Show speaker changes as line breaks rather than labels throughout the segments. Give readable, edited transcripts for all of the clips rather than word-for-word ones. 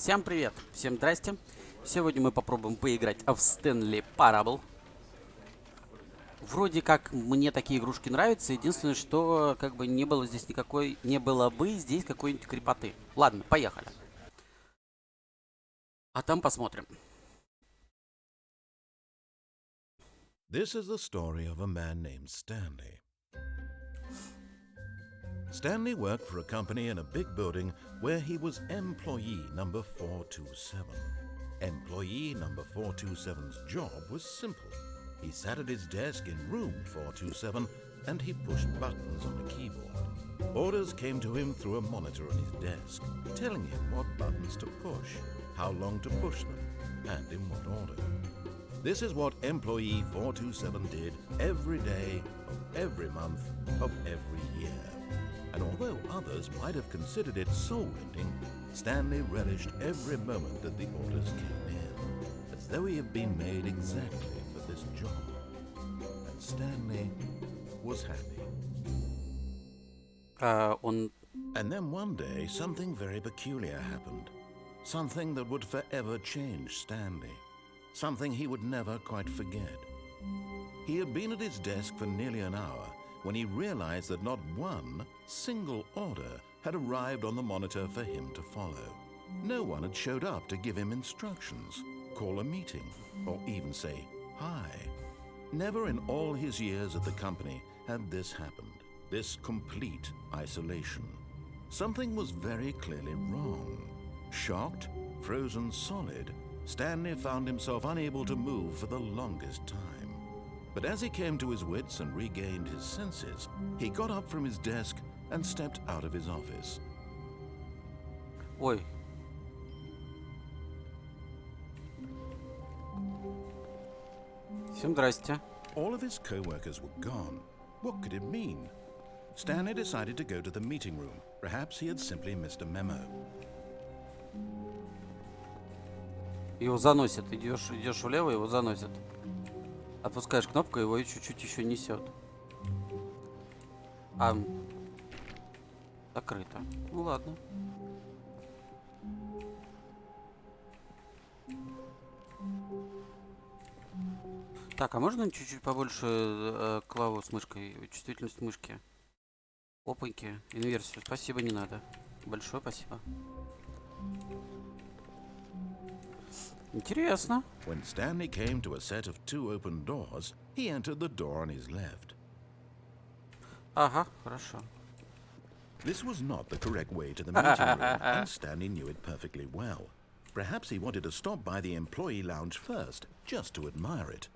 Всем привет, всем здрасте. Сегодня мы попробуем поиграть в Stanley Parable. Вроде как мне такие игрушки нравятся. Единственное, что как бы не было здесь никакой, не было бы здесь какой-нибудь крепоты. Ладно, поехали. А там посмотрим.
This is the story of a man named Stanley. Stanley worked for a company in a big building where he was employee number 427. Employee number 427's job was simple. He sat at his desk in room 427 and he pushed buttons on the keyboard. Orders came to him through a monitor on his desk, telling him what buttons to push, how long to push them, and in what order. This is what employee 427 did every day of every month of every year. And although others might have considered it soul-rending, Stanley relished every moment that the orders came in, as though he had been made exactly for this job. And Stanley was happy. And then one day, something very peculiar happened. Something that would forever change Stanley. Something he would never quite forget. He had been at his desk for nearly an hour when he realized that not one single order had arrived on the monitor for him to follow. No one had showed up to give him instructions, call a meeting, or even say hi. Never in all his years at the company had this happened, this complete isolation. Something was very clearly wrong. Shocked, frozen solid, Stanley found himself unable to move for the longest time. But as he came to his wits and regained his senses, he got up from his desk and stepped out of his office.
Ой. Всем здрасте.
All of his co-workers were gone. What could it mean? Stanley decided to go to the meeting room. Perhaps he had simply missed a memo.
Его заносит. Идешь влево, его заносит. Отпускаешь кнопку, его и чуть-чуть еще несет. Закрыто. Ну ладно. Так, а можно чуть-чуть побольше клаву с мышкой, чувствительность мышки? Опаньки, инверсию. Спасибо, не надо. Большое спасибо. Интересно.
When Stanley came to a set of two open doors, he entered the door on his left.
Ага, хорошо.
This was not the correct way to the meeting room, and Stanley knew it perfectly well. Perhaps he wanted to stop by the employee lounge first, just to admire it.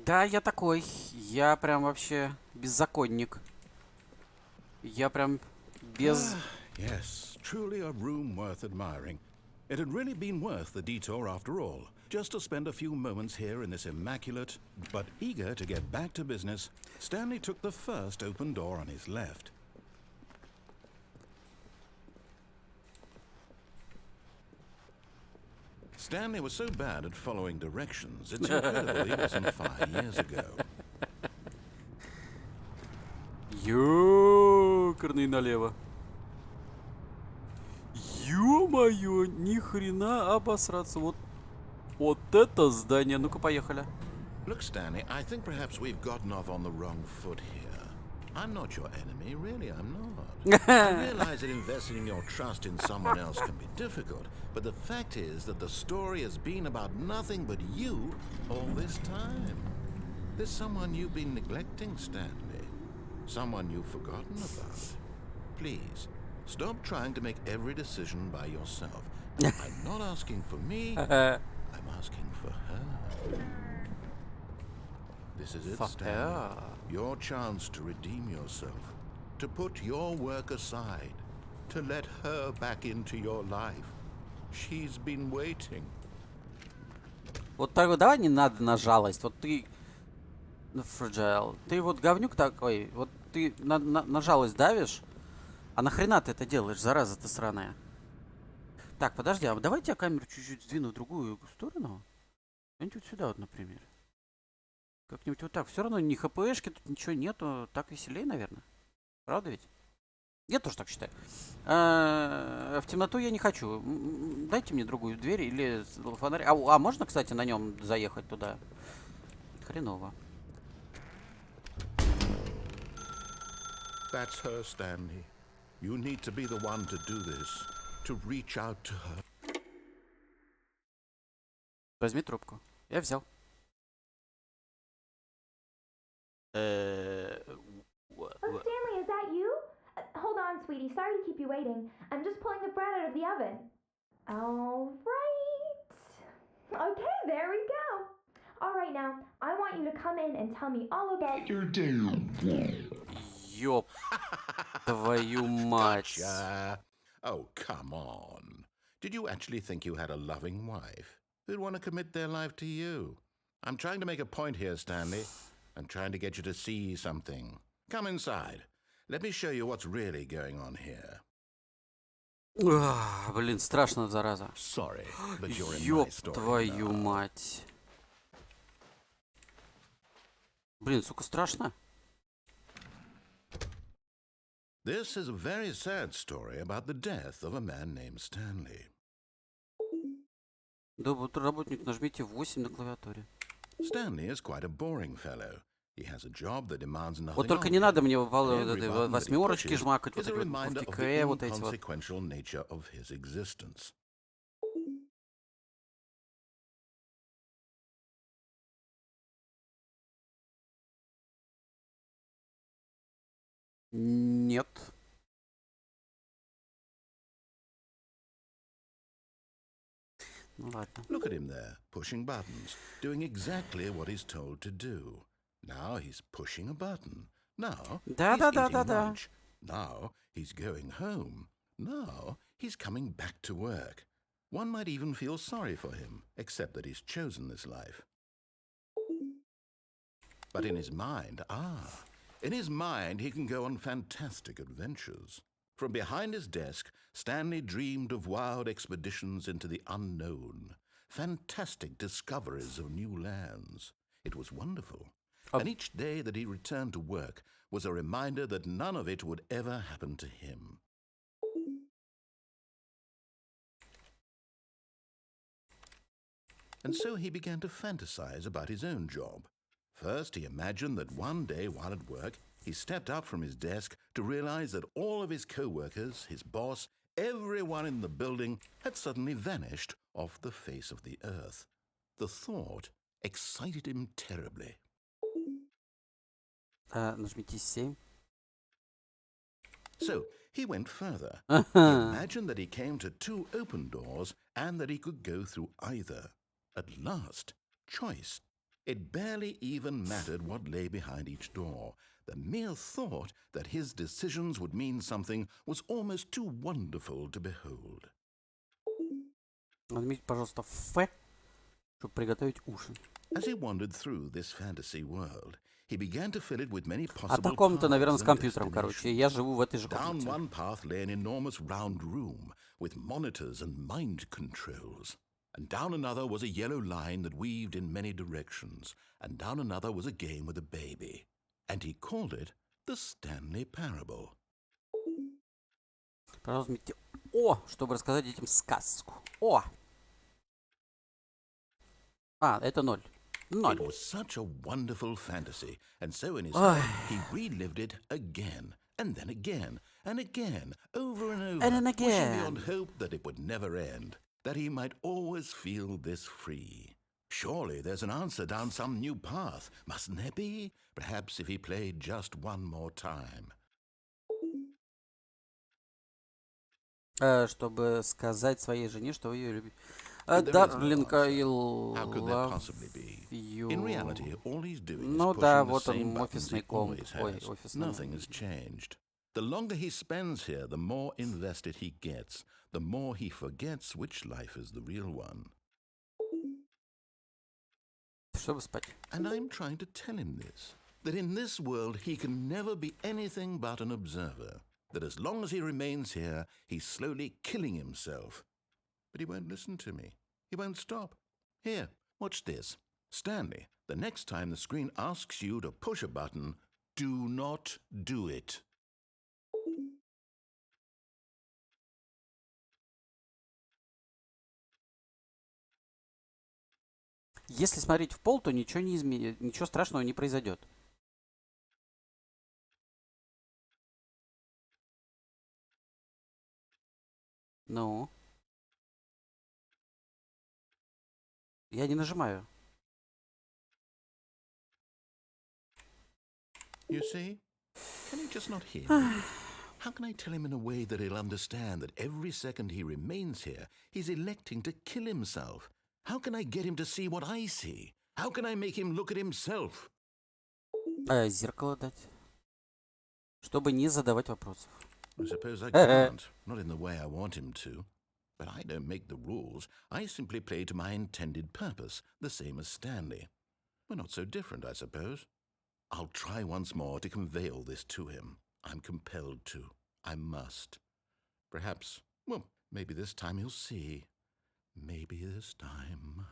Да, я такой. Я прям вообще беззаконник. Я прям без...
Yes, truly a room worth admiring. It had really been worth the detour after all, just to spend a few moments here in this immaculate, but eager to get back to business, Stanley took the first open door on his left. Stanley was so bad at following directions, it's incredible he wasn't 5 years ago.
Ёкарный налево. Ё-моё, ни хрена обосраться. Вот это здание. Ну-ка, поехали.
Look, Stanley, I think perhaps we've gotten off on the wrong foot here. I'm not your enemy, really, I'm not. I realize that investing your trust in someone else can be difficult, but the fact is that the story has been about nothing but you all this time. There's someone you've been neglecting, Stanley. Someone you've forgotten about. Please, stop trying to make every decision by yourself. I'm not asking for me, I'm asking for her. This is it, Stanley. Your chance to redeem yourself, to put your work aside, to let her back into your life. She's been waiting.
Вот так вот, давай не надо на жалость. Вот ты... Fragile. Ты вот говнюк такой. Вот ты на жалость давишь. А нахрена ты это делаешь, зараза ты сраная? Так, подожди, а давайте я камеру чуть-чуть сдвину в другую сторону. Где-нибудь вот сюда вот, например. Как-нибудь вот так. Все равно ни хпшки, тут ничего нету. Так веселее, наверное. Правда ведь? Я тоже так считаю. В темноту я не хочу. Дайте мне другую дверь или фонарь. А можно, кстати, на нем заехать туда? Хреново.
That's her, Stanley. You need to be the one to do this, to reach out to her.
Возьми трубку. Я взял.
Oh, Stanley, is that you? Hold on, sweetie. Sorry to keep you waiting. I'm just pulling the bread out of the oven. All right. Okay, there we go. All right, now, I want you to come in and tell me all about your day.
Ёп твою мать.
Gotcha. Oh, come on. Did you actually think you had a loving wife who'd want to commit their life to you? I'm trying to make a point here, Stanley. I'm trying to get you to see something. Come inside. Let me show you what's really going on here.
Блин, страшно, зараза.
Sorry, but you're in my
Ёп
story
твою
now.
мать. Блин, сука, страшно.
This is a very sad story about the death of a man named Stanley.
Доброе утро, работник. Нажмите 8 на клавиатуре.
Stanley is quite a boring fellow. He has a job that demands nothing
Вот только
of
не
him.
надо мне
And every button that he
восьмерочки
pushes
жмакать, вот
is a
эти вот
reminder
буковки
of
К,
the
вот эти вот.
inconsequential nature of his existence.
Нет. Ну ладно.
Look at him there, pushing buttons, doing exactly what he's told to do. Now he's pushing a button. Now he's eating lunch. Now he's going home. Now he's coming back to work. One might even feel sorry for him, except that he's chosen this life. But in his mind, he can go on fantastic adventures. From behind his desk, Stanley dreamed of wild expeditions into the unknown, fantastic discoveries of new lands. It was wonderful. And each day that he returned to work was a reminder that none of it would ever happen to him. And so he began to fantasize about his own job. First, he imagined that one day while at work, he stepped up from his desk to realize that all of his co-workers, his boss, everyone in the building had suddenly vanished off the face of the earth. The thought excited him terribly.
Нажмите 7.
So he went further. He imagined that he came to 2 open doors and that he could go through either. At last, choice. It barely even mattered what lay behind each door. The mere thought that his decisions would mean something was almost too wonderful to behold.
Нажмите, пожалуйста, F, чтобы приготовить ужин.
As he wandered through this fantasy world, he began to fill it with many
Одна
possible
комната, наверное,
paths
с
and
компьютером, короче. И я живу в этой же
Down
комнате.
one path lay an enormous round room with monitors and mind controls. And down another was a yellow line that weaved in many directions. And down another was a game with a baby. And he called it the Stanley Parable.
Пожалуйста, нажмите О, чтобы рассказать детям сказку. О! Это 0. 0.
It was such a wonderful fantasy, and so in his head he relived it again, and then again, and again, over and over,
And then
wishing
again.
beyond hope that it would never end, that he might always feel this free. Surely there's an answer down some new path, mustn't there be? Perhaps if he played just one more time.
Чтобы сказать своей жене, что вы ее любите.
But there
Да,
is no
блин,
answer. How could there
love
possibly be?
you.
In reality, all he's doing is
Ну
pushing
да,
the
вот
same
он,
buttons
офисный
he
комп.
always
Ой,
has.
офисный.
Nothing has changed. The longer he spends here, the more invested he gets, the more he forgets which life is the real one.
Чтобы спать.
And I'm trying to tell him this, that in this world he can never be anything but an observer, that as long as he remains here, he's slowly killing himself. But he won't listen to me. He won't stop. Here, watch this. Stanley, the next time the screen asks you to push a button, do not do it.
Если смотреть в пол, то ничего не изменит, ничего страшного не произойдет. Ну. Я не нажимаю.
You see? Can he just not hear me? How can I tell him in a way that he'll understand that every second he remains here, he's electing to kill himself? How can I get him to see what I see? How can I make him look at himself?
Зеркало дать. Чтобы не задавать вопросов.
I suppose I can't, not in the way I want him to. But I don't make the rules. I simply play to my intended purpose, the same as Stanley. We're not so different, I suppose. I'll try once more to convey all this to him. I'm compelled to. I must. Perhaps, well, maybe this time he'll see. Maybe this time.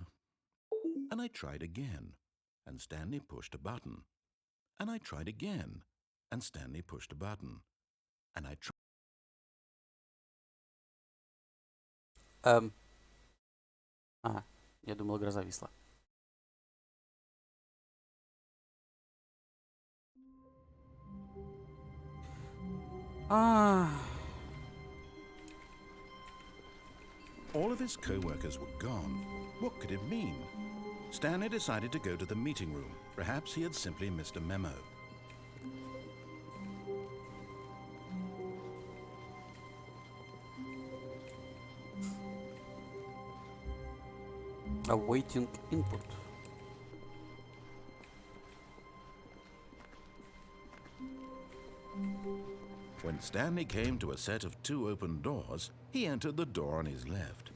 And I tried again, and Stanley pushed a button. And I tried again, and Stanley pushed a button. And I tried.
Я думал, игра зависла.
All of his co-workers were gone. What could it mean? Stanley decided to go to the meeting room. Perhaps he had simply missed a memo.
Awaiting input.
When Stanley came to a set of 2 open doors, he entered the door on his left.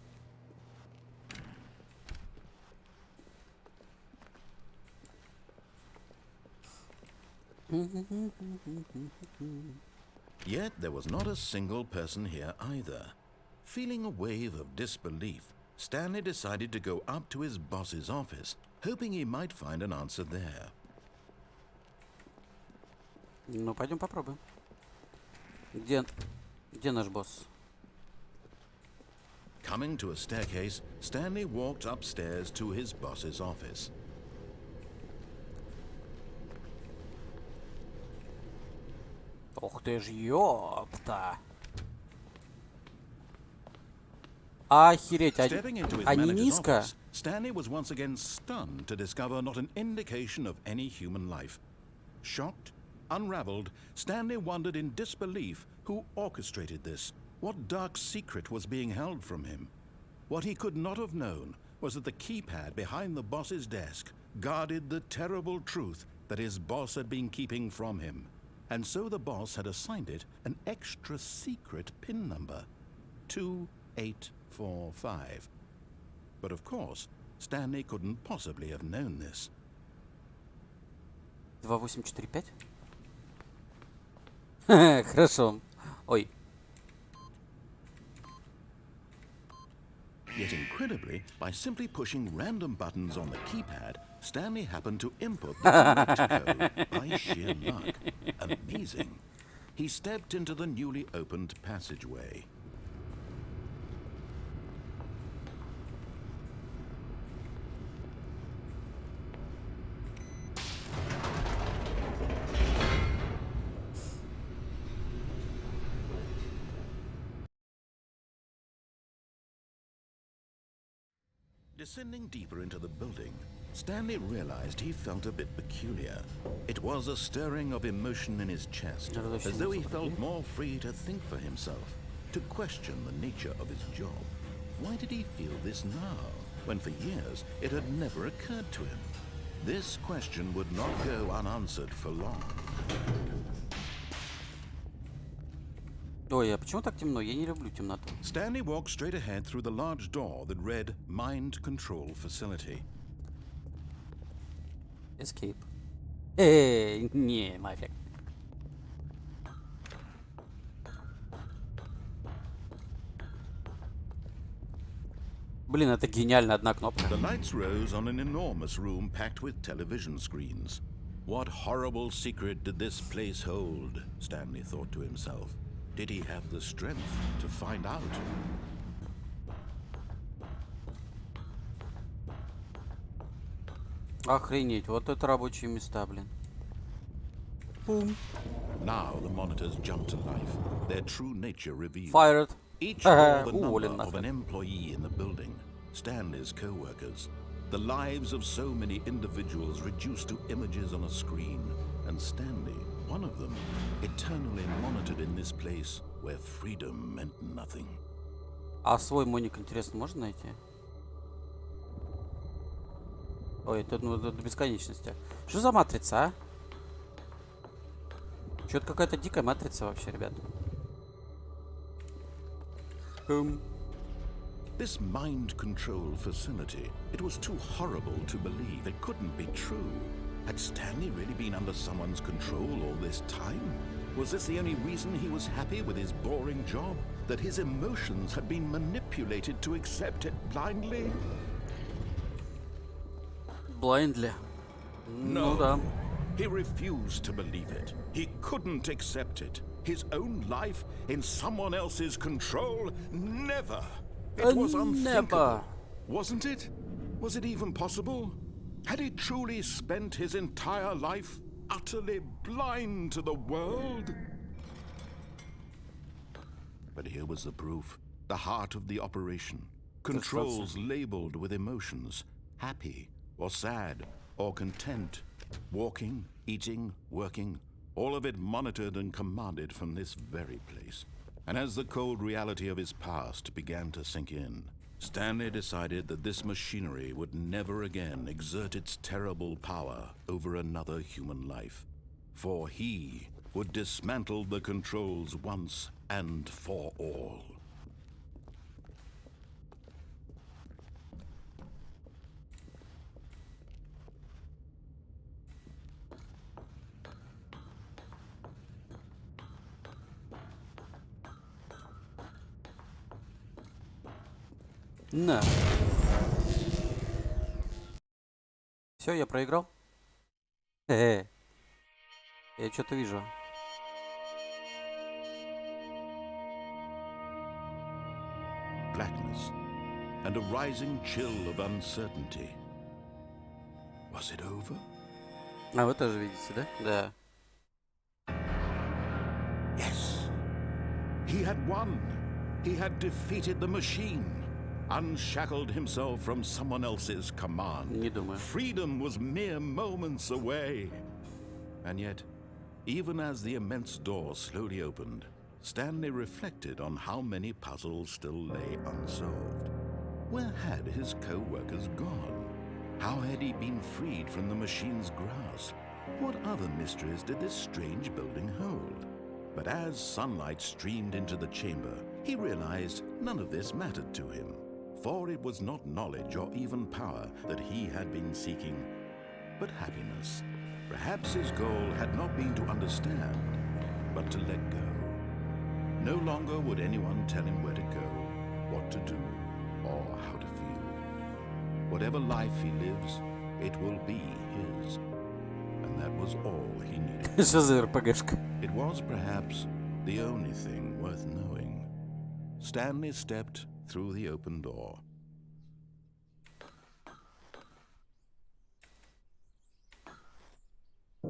Yet there was not a single person here either. Feeling a wave of disbelief, Stanley decided to go up to his boss's office, hoping he might find an answer there.
Ну, пойдем попробуем. Где наш босс?
Coming to a staircase, Stanley walked upstairs to his boss's office.
Ух ты ж, ёпта. Охереть,
Stepping into his
они
manager's
низко.
office, Stanley was once again stunned to discover not an indication of any human life. Shocked, unraveled, Stanley wondered in disbelief who orchestrated this, what dark secret was being held from him. What he could not have known was that the keypad behind the boss's desk guarded the terrible truth that his boss had been keeping from him. And so the boss had assigned it an extra secret PIN number, 2845. But of course, Stanley couldn't possibly have known this.
2845? Хорошо. Ой.
Yet incredibly, by simply pushing random buttons on the keypad, Stanley happened to input the correct code by sheer luck. Amazing. He stepped into the newly opened passageway. Descending deeper into the building, Stanley realized he felt a bit peculiar. It was a stirring of emotion in his chest, as though he felt more free to think for himself, to question the nature of his job. Why did he feel this now, when for years it had never occurred to him? This question would not go unanswered for long.
Ой, а почему так темно? Я не люблю темноту.
Stanley walked straight ahead through the large door that read Mind Control Facility.
Escape. Не, нафиг. Блин, это гениально, одна кнопка.
The lights rose on an enormous room packed with television screens. What horrible secret did this place hold? Stanley thought to himself. Did he have the strength to find out?
Охренеть, вот это рабочие места, блин. Бум.
Now the monitors jump to life, their true nature revealed.
Fired.
Each bore the
Уволен
number of an
нахрен.
employee in the building, Stanley's co-workers. The lives of so many individuals reduced to images on a screen, and Stanley, one of them, eternally monitored in this place where freedom meant nothing.
А свой моник, интересно, можно найти? Ой, тут ну, до бесконечности. Что за матрица, а? Что-то какая-то дикая матрица вообще, ребят.
This mind control facility, it was too horrible to believe. It couldn't be true. Had Stanley really been under someone's control all this time? Was this the only reason he was happy with his boring job? That his emotions had been manipulated to accept it blindly?
Blindly. Ну да.
He refused to believe it. He couldn't accept it. His own life in someone else's control? Never. It was unthinkable. Wasn't it? Was it even possible? Had he truly spent his entire life utterly blind to the world? But here was the proof. The heart of the operation. Controls labeled with emotions. Happy or sad or content. Walking, eating, working. All of it monitored and commanded from this very place. And as the cold reality of his past began to sink in, Stanley decided that this machinery would never again exert its terrible power over another human life. For he would dismantle the controls once and for all.
На. Все, я проиграл. Я что-то вижу.
Blackness and a rising chill of uncertainty. Was it over?
А вы тоже видите, да? Да.
Yes. He had won. He had defeated the machine. Unshackled himself from someone else's command.
Не думаю.
Freedom was mere moments away. And yet, even as the immense door slowly opened, Stanley reflected on how many puzzles still lay unsolved. Where had his co-workers gone? How had he been freed from the machine's grasp? What other mysteries did this strange building hold? But as sunlight streamed into the chamber, he realized none of this mattered to him. For it was not knowledge or even power that he had been seeking, but happiness. Perhaps his goal had not been to understand, but to let go. No longer would anyone tell him where to go, what to do, or how to feel. Whatever life he lives, it will be his. And that was all he needed.
Что за РПГшка?
It was perhaps the only thing worth knowing. Stanley stepped through the open door.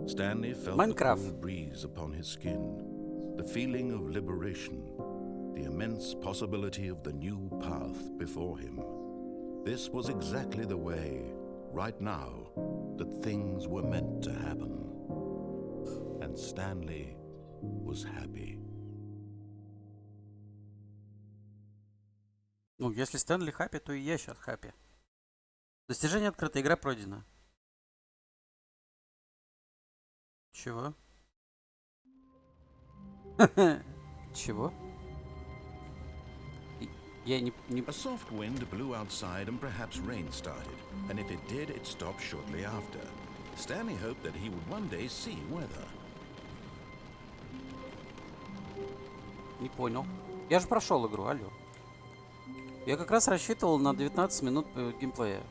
Stanley felt the cool breeze upon his skin, the feeling of liberation, the immense possibility of the new path before him. This was exactly the way, right now, that things were meant to happen. And Stanley was happy.
Ну, если Стэнли хаппи, то и я сейчас хаппи. Достижение открыто, игра пройдена. Чего? Чего? Я не...
A soft wind blew outside and perhaps rain started. And if it did, it stopped shortly after. Stanley hoped that he would one day see weather.
Не понял. Я же прошел игру, алло. Я как раз рассчитывал на 19 минут геймплея.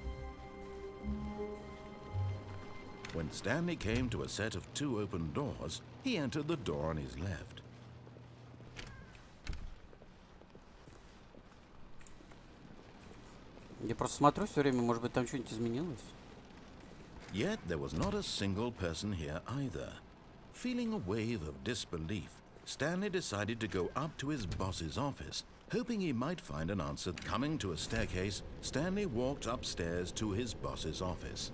When Stanley came to a set of two open doors, he entered the door on his left.
Я просто смотрю все время, может быть, там что-нибудь изменилось.
Yet there was not a single person here either. Feeling a wave of disbelief, Stanley decided to go up to his boss's office. Hoping he might find an answer, coming to a staircase, Stanley walked upstairs to his boss's office.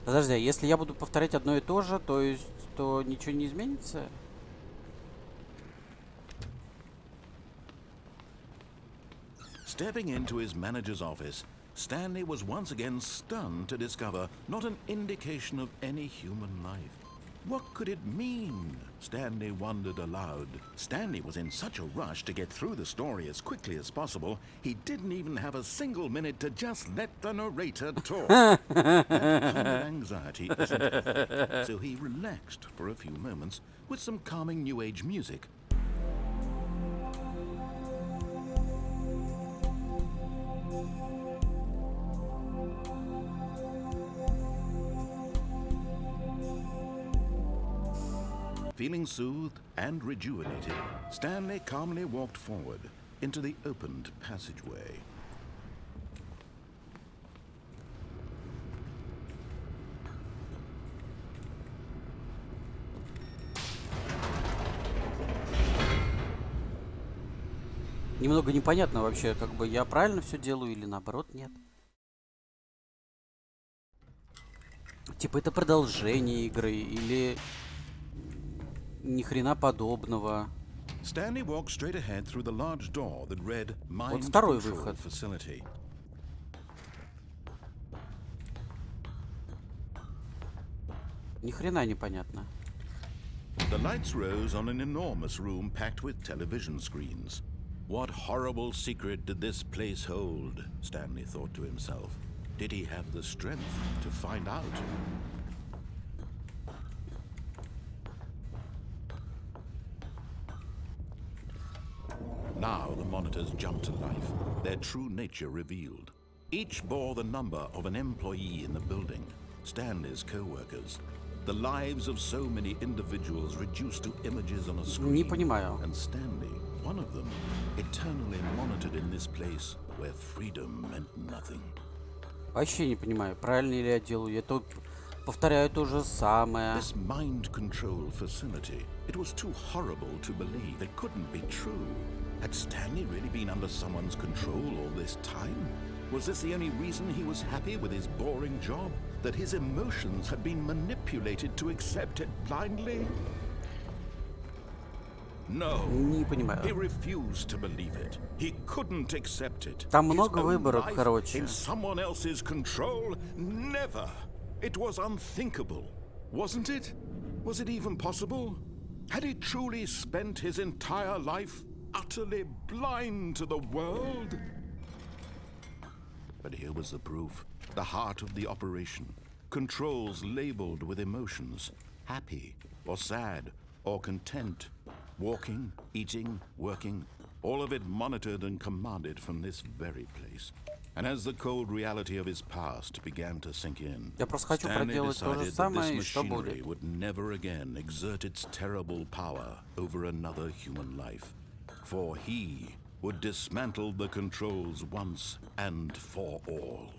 Подожди, а если я буду повторять одно и то же, то ничего не изменится?
Stepping into his manager's office, Stanley was once again stunned to discover not an indication of any human life. What could it mean? Stanley wondered aloud. Stanley was in such a rush to get through the story as quickly as possible, he didn't even have a single minute to just let the narrator talk. That kind of anxiety isn't healthy, so he relaxed for a few moments with some calming New Age music. Feeling soothed and rejuvenated, Stanley calmly walked forward into the opened passageway.
Немного непонятно вообще, как бы я правильно все делаю или наоборот нет. Типа это продолжение игры или ни хрена подобного.
Stanley walked straight ahead through the large door that read Mind
Вот второй
Control
выход.
Facility.
Ни хрена непонятно.
The lights rose on an enormous room packed with television screens. What horrible secret did this place hold? Stanley thought to himself. Did he have the strength to find out? Now the monitors jumped to life, their true nature revealed. Each bore the number of an employee in the building, Stanley's co-workers. The lives of so many individuals reduced to images on a screen.
Не понимаю.
And Stanley, one of them, eternally monitored in this place where freedom meant nothing.
Вообще не понимаю, правильно ли я делаю. Я тут повторяю то же самое.
This mind control facility, it was too horrible to believe. It couldn't be true. Had Stanley really been under someone's control all this time? Was this the only reason he was happy with his boring job? That his emotions had been manipulated to accept it blindly? No.
Не
He
понимаю.
refused to believe it. He couldn't accept it.
Там
His
много
own
выборов,
life
короче.
in someone else's control? Never. It was unthinkable. Wasn't it? Was it even possible? Had he truly spent his entire life utterly blind to the world? But here was the proof. The heart of the operation. Controls labeled with emotions. Happy or sad or content. Walking, eating, working. All of it monitored and commanded from this very place. And as the cold reality of his past began to sink in,
Я просто хочу
Stanley
проделать то же
decided that
самое,
this
и что
machinery
будет.
would never again exert its terrible power over another human life. For he would dismantle the controls once and for all.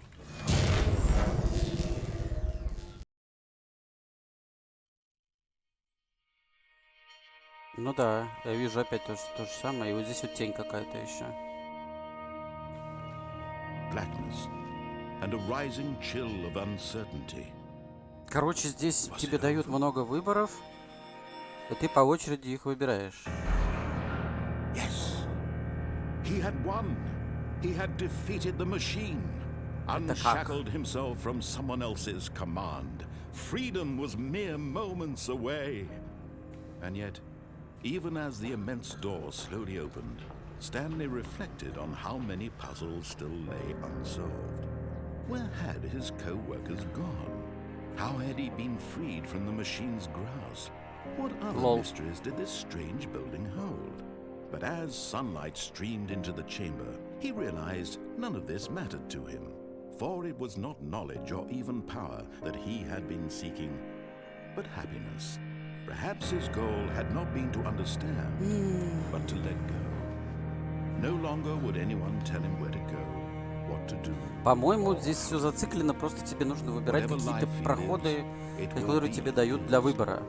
Ну да, я вижу опять то же самое. И вот здесь вот тень какая-то еще.
Blackness and a rising chill of uncertainty.
Короче, здесь тебе дают много выборов, и ты по очереди их выбираешь.
Yes, he had won. He had defeated the machine,
Это как?
unshackled himself from someone else's command. Freedom was mere moments away. And yet, even as the immense door slowly opened, Stanley reflected on how many puzzles still lay unsolved. Where had his co-workers gone? How had he been freed from the machine's grasp? What other
Lol.
mysteries did this strange building hold? But as sunlight streamed into the chamber, he realized none of this mattered to him, for it was not knowledge or even power that he had been seeking, but happiness. Perhaps his goal had not been to understand, but to let go. No longer would anyone tell him where to go. what to do.
По-моему, здесь все зациклено, просто тебе нужно выбирать
Whatever
какие-то
life he
проходы,
lives, it will
которые
be
тебе дают для
his.
выбора.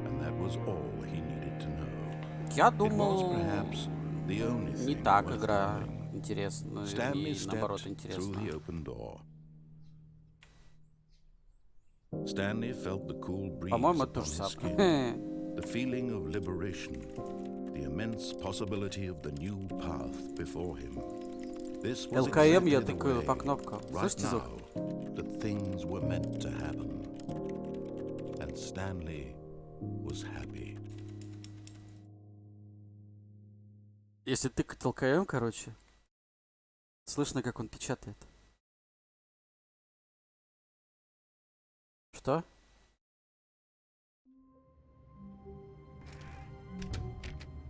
And that was all he needed to know.
Я
It was
думал,
perhaps the only
не
thing
так
worth
игра
knowing.
интересная
Stanley
и наоборот
stepped through the
интересная.
open door. Stanley felt the cool breeze
По-моему, это
upon
то же
his
самое.
skin, the feeling of liberation, the immense possibility of the new path before him. This was
ЛКМ
exactly
я
the
тыкаю по
way,
кнопкам.
right
Слышите звук?
now, that things were meant to happen. And Stanley was happy.
Если тыкать ЛКМ, короче, слышно, как он печатает. Что?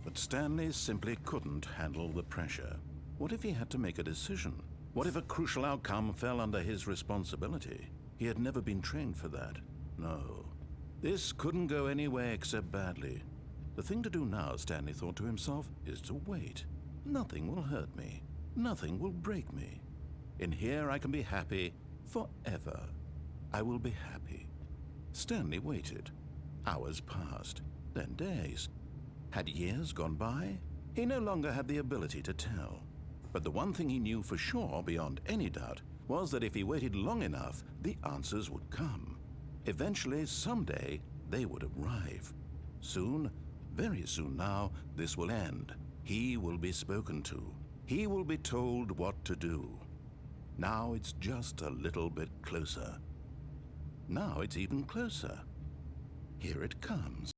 But Stanley simply couldn't handle the pressure. What if he had to make a decision? What if a crucial outcome fell under his responsibility? He had never been trained for that. No. This couldn't go any way except badly. The thing to do now, Stanley thought to himself, is to wait. Nothing will hurt me. Nothing will break me. In here I can be happy forever. I will be happy. Stanley waited. Hours passed, then days. Had years gone by? He no longer had the ability to tell. But the one thing he knew for sure, beyond any doubt, was that if he waited long enough, the answers would come. Eventually, someday, they would arrive. Soon, very soon now, this will end. He will be spoken to. He will be told what to do. Now it's just a little bit closer. Now it's even closer. Here it comes.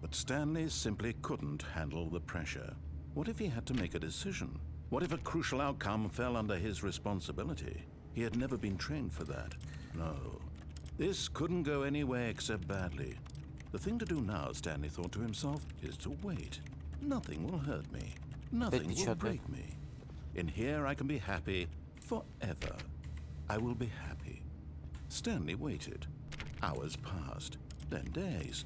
But Stanley simply couldn't handle the pressure. What if he had to make a decision? What if a crucial outcome fell under his responsibility? He had never been trained for that. No. This couldn't go any way except badly. The thing to do now, Stanley thought to himself, is to wait. Nothing will hurt me. Nothing will break me. In here I can be happy forever. I will be happy. Stanley waited. Hours passed, then days.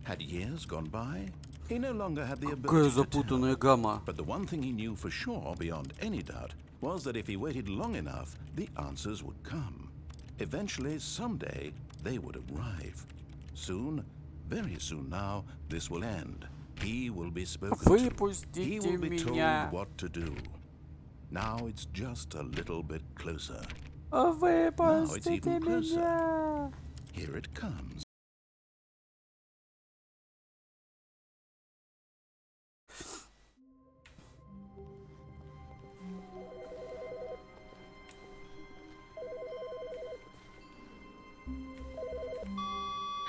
Had years gone by? He no longer had the
Какая
ability to
запутанная
tell.
гамма.
But the one thing he knew for sure, beyond any doubt, was that if he waited long enough, the answers would come. Eventually, someday, they would arrive. Soon, very soon now, this will end. He will be spoken to. He
Выпустите
will be
меня.
told what to do. Now it's just a little bit closer.
Выпустите
even closer.
меня.
Here it comes.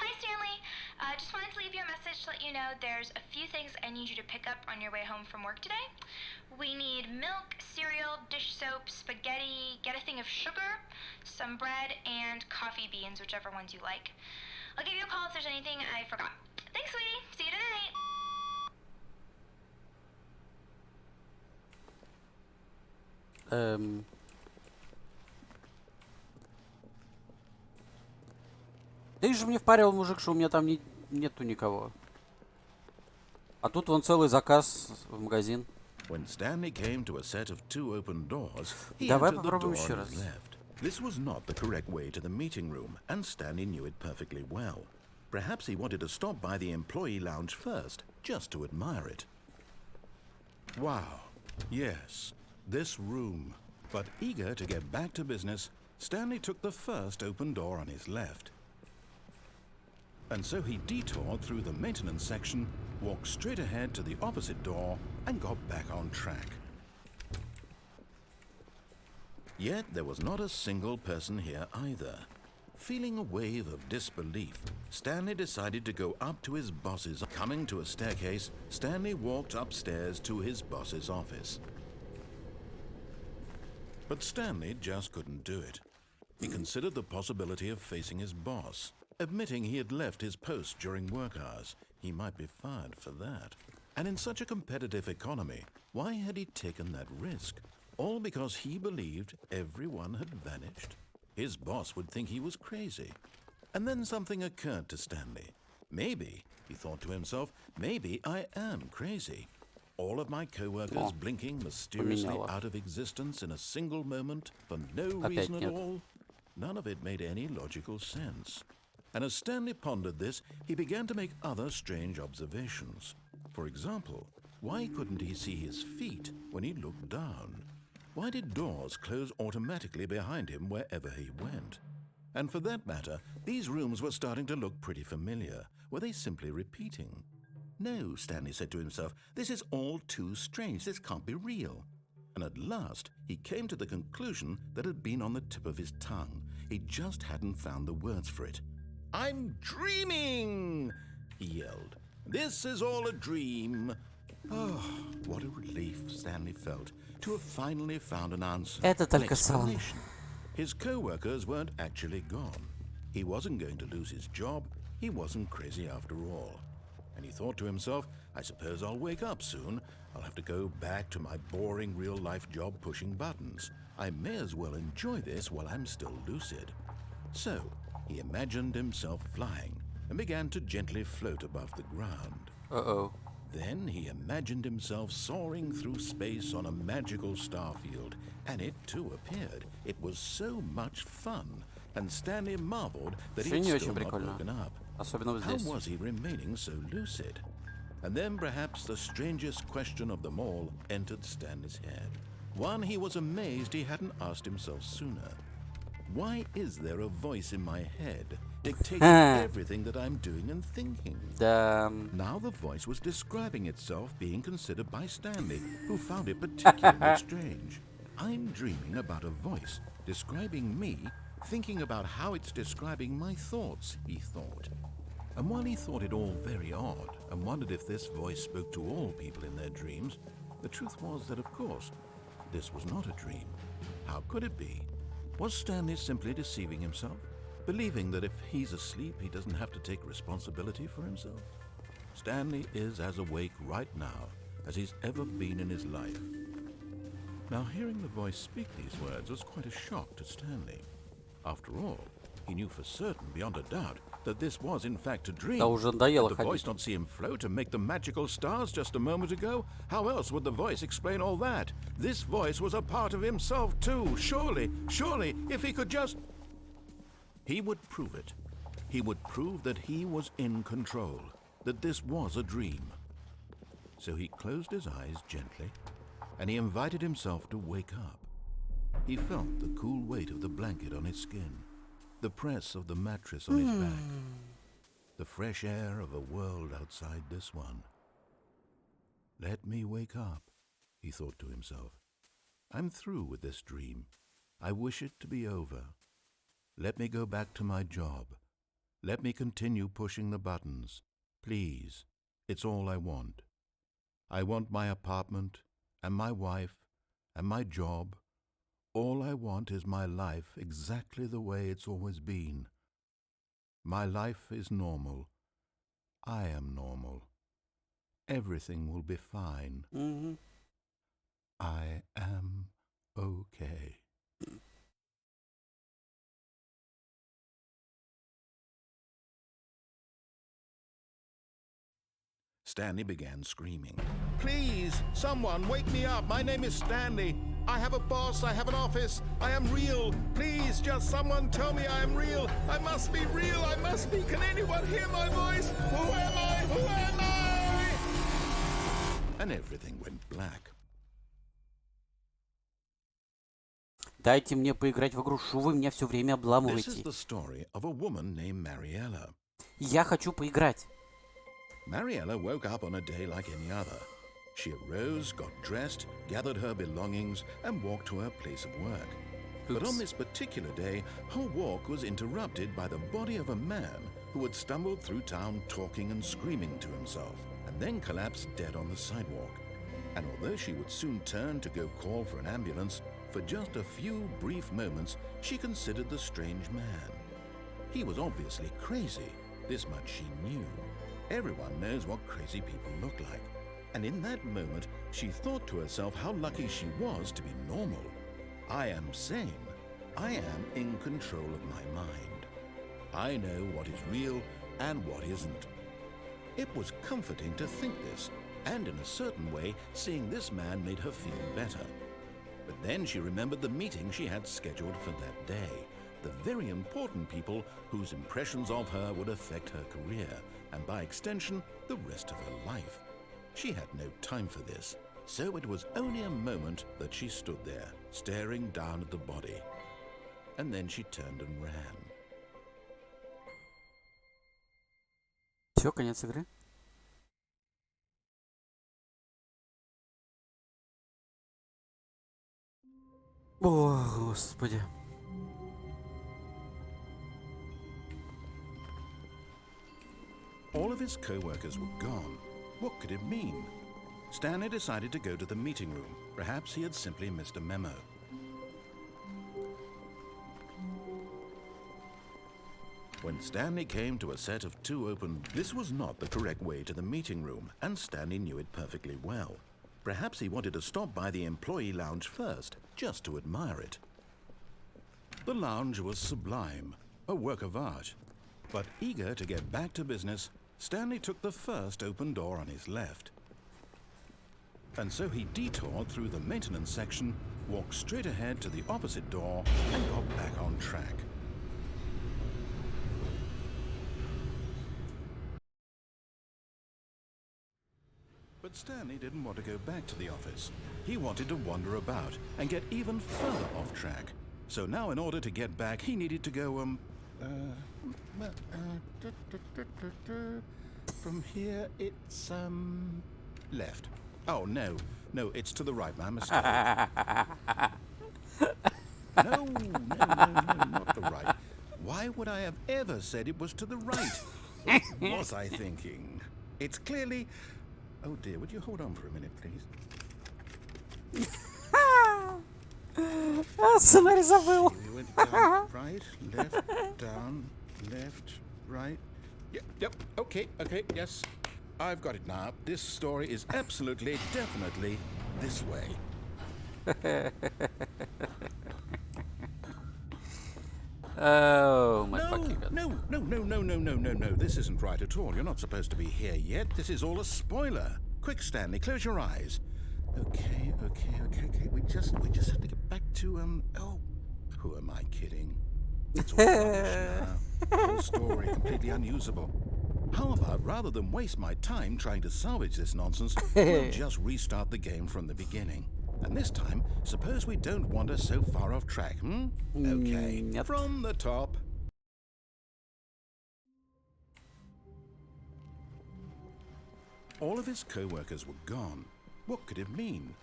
Hi, Stanley. Just wanted to leave you a message to let you know there's a few things I need you to pick up on your way home from work today. We need milk, cereal, dish soap, spaghetti, get a thing of sugar, some bread, and coffee beans, whichever ones you like. I'll give you a call if there's anything I forgot. Thanks, sweetie. See you tonight.
Ты же мне впарил, мужик, что у меня там нету никого. А тут вон целый заказ в магазин.
When Stanley came to a set of two open doors, he
Давай
entered the
попробуем
door
еще
on
раз.
his left. This was not the correct way to the meeting room, and Stanley knew it perfectly well. Perhaps he wanted to stop by the employee lounge first, just to admire it. Wow, yes, this room. But eager to get back to business, Stanley took the first open door on his left. And so he detoured through the maintenance section, walked straight ahead to the opposite door, and got back on track. Yet there was not a single person here either. Feeling a wave of disbelief, Stanley decided to go up to his boss's. Coming to a staircase, Stanley walked upstairs to his boss's office. But Stanley just couldn't do it. He considered the possibility of facing his boss. Admitting he had left his post during work hours, he might be fired for that. And in such a competitive economy, why had he taken that risk? All because he believed everyone had vanished? His boss would think he was crazy. And then something occurred to Stanley. Maybe, he thought to himself, maybe I am crazy. All of my co-workers blinking mysteriously
поменяло.
out of existence in a single moment for no
Опять
reason at
нет.
all. None of it made any logical sense. And as Stanley pondered this, he began to make other strange observations. For example, why couldn't he see his feet when he looked down? Why did doors close automatically behind him wherever he went? And for that matter, these rooms were starting to look pretty familiar. Were they simply repeating? No, Stanley said to himself, this is all too strange. This can't be real. And at last, he came to the conclusion that had been on the tip of his tongue. He just hadn't found the words for it. I'm dreaming, he yelled. This is all a dream. Oh, what a relief Stanley felt to have finally found an answer.
Это
an
только сон.
explanation. His co-workers weren't actually gone. He wasn't going to lose his job. He wasn't crazy after all. And he thought to himself, I suppose I'll wake up soon. I'll have to go back to my boring real-life job pushing buttons. I may as well enjoy this while I'm still lucid. So, he imagined himself flying and began to gently float above the ground.
Uh-oh.
Then he imagined himself soaring through space on a magical starfield, and it too appeared. It was so much fun, and Stanley marveled that he
Вообще не
had
очень
still not
прикольно.
woken up.
Особенно вот
How
здесь.
was he remaining so lucid? And then perhaps the strangest question of them all entered Stanley's head. One he was amazed he hadn't asked himself sooner. Why is there a voice in my head dictating everything that I'm doing and thinking?
Да.
Now the voice was describing itself being considered by Stanley, who found it particularly strange. I'm dreaming about a voice describing me, thinking about how it's describing my thoughts, he thought. And while he thought it all very odd and wondered if this voice spoke to all people in their dreams, the truth was that, of course, this was not a dream. How could it be? Was Stanley simply deceiving himself, believing that if he's asleep he doesn't have to take responsibility for himself? Stanley is as awake right now as he's ever been in his life. Now, hearing the voice speak these words was quite a shock to Stanley. After all, he knew for certain, beyond a doubt, that this was in fact a dream.
Да уже надоело
Did the voice
ходить.
not see him float and make the magical stars just a moment ago? How else would the voice explain all that? This voice was a part of himself too. Surely, if he could just... He would prove it. He would prove that he was in control, that this was a dream. So he closed his eyes gently, and he invited himself to wake up. He felt the cool weight of the blanket on his skin, the press of the mattress on his back, the fresh air of a world outside this one. Let me wake up, he thought to himself. I'm through with this dream. I wish it to be over. Let me go back to my job. Let me continue pushing the buttons. Please, it's all I want. I want my apartment and my wife and my job. All I want is my life exactly the way it's always been. My life is normal. I am normal. Everything will be fine.
Мгм.
I am okay. Stanley began screaming. Please, someone, wake me up. My name is Stanley. I have a boss. I have an office. I am real. Please, just someone tell me I am real. I must be real. I must be. Can anyone hear my voice? Who am I? Who am I? And everything went black.
Дайте мне поиграть в игру, что вы меня все время
This is
обламываете.
the story of a woman named Mariella.
Я хочу поиграть.
Mariella woke up on a day like any other. She arose, got dressed, gathered her belongings, and walked to her place of work. But on this particular day, her walk was interrupted by the body of a man who had stumbled through town talking and screaming to himself, and then collapsed dead on the sidewalk. And although she would soon turn to go call for an ambulance, for just a few brief moments she considered the strange man. He was obviously crazy, this much she knew. Everyone knows what crazy people look like. And in that moment, she thought to herself how lucky she was to be normal. I am sane. I am in control of my mind. I know what is real and what isn't. It was comforting to think this, and in a certain way, seeing this man made her feel better. But then she remembered the meeting she had scheduled for that day, the very important people whose impressions of her would affect her career, and by extension, the rest of her life. She had no time for this, so it was only a moment that she stood there, staring down at the body. And then she turned and ran.
Все, конец игры. О, господи.
All of his co-workers were gone. What could it mean? Stanley decided to go to the meeting room. Perhaps he had simply missed a memo. When Stanley came to a set of two open, this was not the correct way to the meeting room, and Stanley knew it perfectly well. Perhaps he wanted to stop by the employee lounge first, just to admire it. The lounge was sublime, a work of art. But eager to get back to business, Stanley took the first open door on his left. And so he detoured through the maintenance section, walked straight ahead to the opposite door, and got back on track. But Stanley didn't want to go back to the office. He wanted to wander about and get even further off track. So now in order to get back, he needed to go, from here it's, left. Oh, no, it's to the right, my mistake. No, not the right. Why would I have ever said it was to the right? What was I thinking? It's clearly... Oh dear, would you hold on for a minute, please?
Сценарий забыл.
We went down, right, left, down, left, right. Yep, okay, yes. I've got it now. This story is absolutely, definitely this way.
Oh, my fucking god.
No. This isn't right at all. You're not supposed to be here yet. This is all a spoiler. Quick, Stanley, close your eyes. Okay. We just have to get back to, oh, who am I kidding? It's all rubbish now. The whole story completely unusable. How about, rather than waste my time trying to salvage this nonsense, we'll just restart the game from the beginning. And this time, suppose we don't wander so far off track, Okay,
Yep.
From the top. All of his co-workers were gone. What could it mean?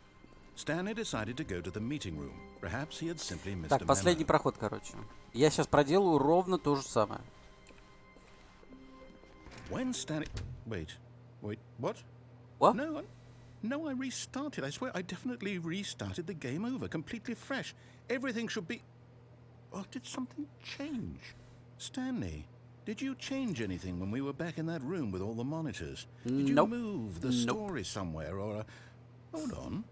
Stanley decided to go to the meeting room. Perhaps he had simply missed
Так,
a
последний
memo.
проход, короче. Я сейчас проделаю ровно то же самое.
When Stanley... Wait, what?
What?
No, I restarted. I swear I definitely restarted the game over, completely fresh. Everything should be... Or did something change? Stanley, did you change anything when we were back in that room with all the monitors? Did you
Nope.
move the story somewhere or... Hold on.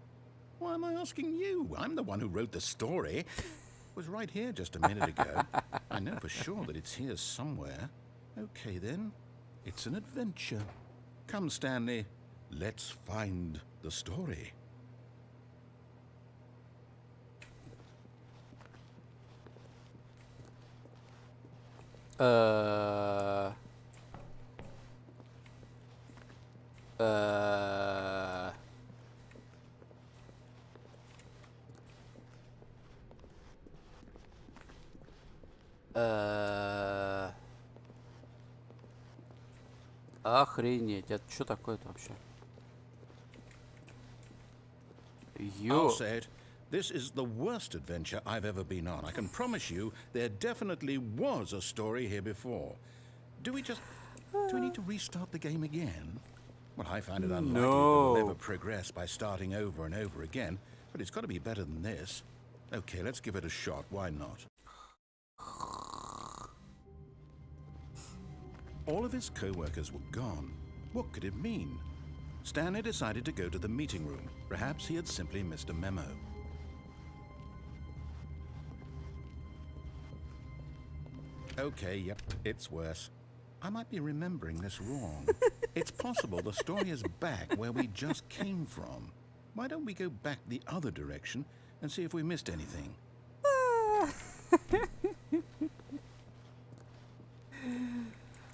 Why am I asking you? I'm the one who wrote the story. It was right here just a minute ago. I know for sure that it's here somewhere. Okay, then. It's an adventure. Come, Stanley. Let's find the story.
Охренеть, это что такое-то вообще?
I'll say it. This is the worst adventure I've ever been on. I can promise you there definitely was a story here before. Do we need to restart the game again? Well, I find it unlikely that we'll ever progress by starting over and over again, but it's got to be better than this. Okay, let's give it a shot. Why not? All of his co-workers were gone. What could it mean? Stanley decided to go to the meeting room. Perhaps he had simply missed a memo. Okay, yep, it's worse. I might be remembering this wrong. It's possible the story is back where we just came from. Why don't we go back the other direction and see if we missed anything?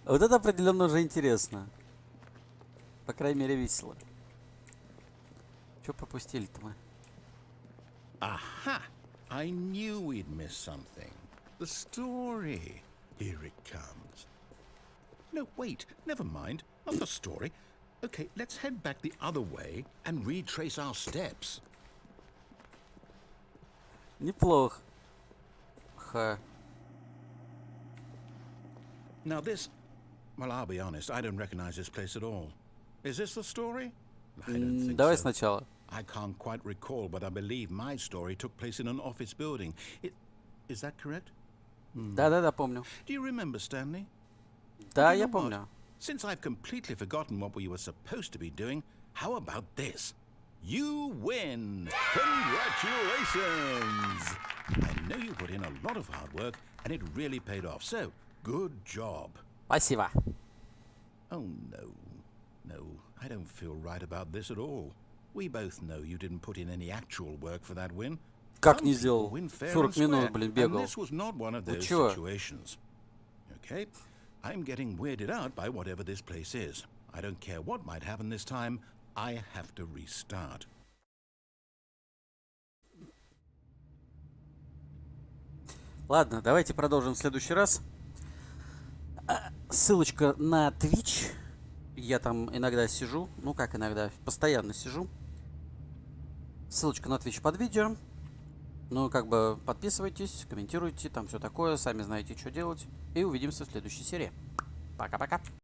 Вот это определенно уже интересно. По крайней мере, весело. Что пропустили-то мы?
Aha! I knew we'd miss something. The story. Here it comes. No, wait. Never mind. Not the story. Okay, let's head back the other way and retrace our steps.
Неплохо. Ха.
Now this... Well, I'll be honest. I don't recognize this place at all. Is this the story? I don't think
Давай
so.
сначала.
I can't quite recall, but I believe my story took place in an office building. Is that correct?
Да-да-да, помню.
Do you remember, Stanley?
Да,
You
я
know what?
помню.
Since I've completely forgotten what we were supposed to be doing, how about this? You win! Congratulations! I know you put in a lot of hard work, and it really paid off, so good job.
Спасибо.
Oh, no. No, I don't feel right about this at all. We both know you didn't put in any actual work for that win.
Как
Some
не
people
сделал?
win fair
40
and
минут,
square,
блин,
and
бегал.
this was not one of
Ну
those
чё?
situations. Okay, I'm getting weirded out by whatever this place is. I don't care what might happen this time. I have to restart.
Ладно, давайте продолжим в следующий раз. Ссылочка на Twitch. Я там иногда сижу. Ну как иногда, постоянно сижу. Ссылочка на Twitch под видео. Ну, как бы подписывайтесь, комментируйте, там все такое. Сами знаете, что делать. И увидимся в следующей серии. Пока-пока.